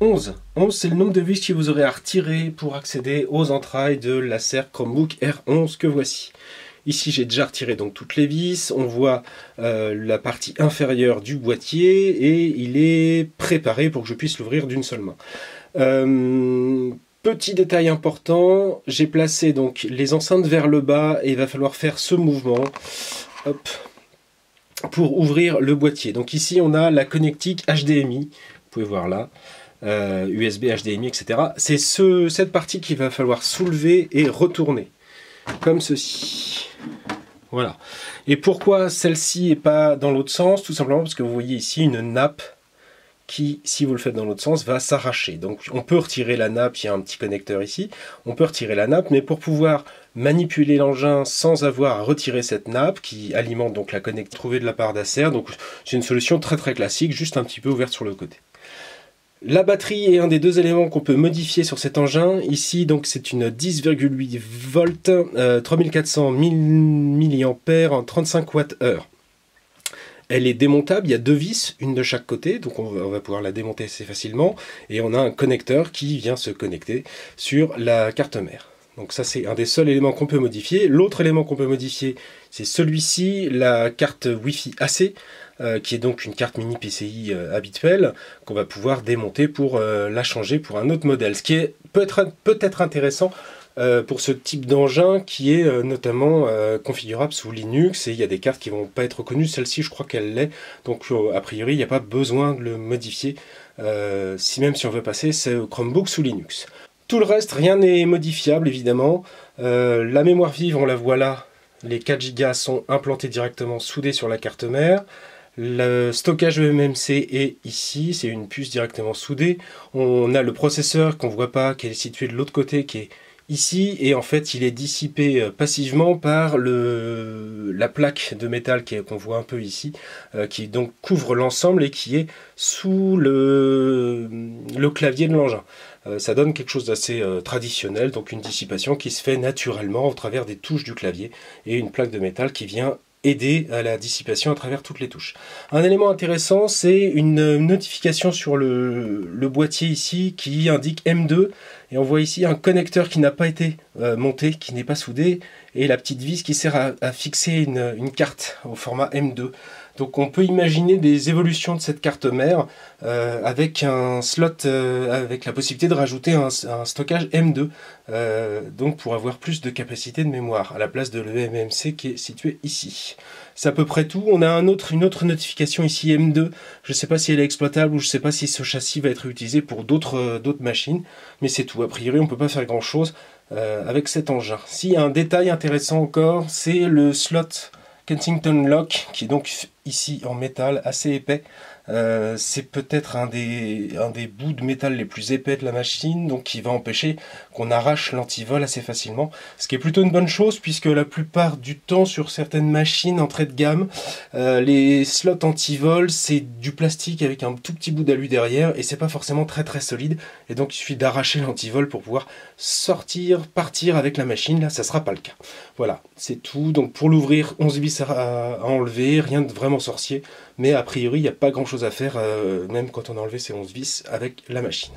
11. 11, c'est le nombre de vis que vous aurez à retirer pour accéder aux entrailles de l'Acer Chromebook R11 que voici. Ici, j'ai déjà retiré donc toutes les vis. On voit la partie inférieure du boîtier et il est préparé pour que je puisse l'ouvrir d'une seule main. Petit détail important, j'ai placé donc les enceintes vers le bas et il va falloir faire ce mouvement. Hop, pour ouvrir le boîtier. Donc ici, on a la connectique HDMI. Vous pouvez voir là. USB, HDMI, etc. C'est cette partie qu'il va falloir soulever et retourner. Comme ceci. Voilà. Et pourquoi celle-ci n'est pas dans l'autre sens? Tout simplement parce que vous voyez ici une nappe qui, si vous le faites dans l'autre sens, va s'arracher. Donc on peut retirer la nappe, il y a un petit connecteur ici, on peut retirer la nappe, mais pour pouvoir manipuler l'engin sans avoir à retirer cette nappe, qui alimente donc la connectique trouvée de la part d'Acer, donc c'est une solution très classique, juste un petit peu ouverte sur le côté. La batterie est un des deux éléments qu'on peut modifier sur cet engin. Ici, donc, c'est une 10,8 volts, 3400 mAh en 35 Wh. Elle est démontable, il y a deux vis, une de chaque côté, donc on va pouvoir la démonter assez facilement. Et on a un connecteur qui vient se connecter sur la carte mère. Donc ça, c'est un des seuls éléments qu'on peut modifier. L'autre élément qu'on peut modifier, c'est celui-ci, la carte Wi-Fi AC, qui est donc une carte mini PCI habituelle, qu'on va pouvoir démonter pour la changer pour un autre modèle. Ce qui est peut-être intéressant pour ce type d'engin qui est notamment configurable sous Linux, et il y a des cartes qui ne vont pas être reconnues. Celle-ci, je crois qu'elle l'est, donc a priori, il n'y a pas besoin de le modifier, même si on veut passer ce Chromebook sous Linux. Tout le reste, rien n'est modifiable, évidemment. La mémoire vive, on la voit là, les 4 Go sont implantés directement soudés sur la carte mère. Le stockage eMMC est ici, c'est une puce directement soudée. On a le processeur qu'on ne voit pas, qui est situé de l'autre côté, qui est ici, et en fait il est dissipé passivement par la plaque de métal qu'on voit un peu ici, qui donc couvre l'ensemble et qui est sous le clavier de l'engin. Ça donne quelque chose d'assez traditionnel, donc une dissipation qui se fait naturellement au travers des touches du clavier, et une plaque de métal qui vient aider à la dissipation à travers toutes les touches. Un élément intéressant, c'est une notification sur le boîtier ici qui indique M2, et on voit ici un connecteur qui n'a pas été monté, qui n'est pas soudé, et la petite vis qui sert à fixer une carte au format M2. Donc on peut imaginer des évolutions de cette carte mère avec un slot, avec la possibilité de rajouter un stockage M2, donc pour avoir plus de capacité de mémoire, à la place de l'eMMC qui est situé ici. C'est à peu près tout. On a une autre notification ici M2, je ne sais pas si elle est exploitable ou je ne sais pas si ce châssis va être utilisé pour d'autres machines, mais c'est tout. A priori on ne peut pas faire grand chose avec cet engin. S'il y a un détail intéressant encore, c'est le slot Kensington Lock, qui est donc ici en métal assez épais. C'est peut-être un des bouts de métal les plus épais de la machine, donc qui va empêcher qu'on arrache l'antivol assez facilement, ce qui est plutôt une bonne chose, puisque la plupart du temps sur certaines machines entrée de gamme, les slots antivol c'est du plastique avec un tout petit bout d'alu derrière, et c'est pas forcément très solide, et donc il suffit d'arracher l'antivol pour pouvoir partir avec la machine. Là ça sera pas le cas. Voilà, c'est tout. Donc pour l'ouvrir, 11 vis à enlever, rien de vraiment sorcier, mais a priori il n'y a pas grand chose à faire, même quand on a enlevé ces 11 vis avec la machine.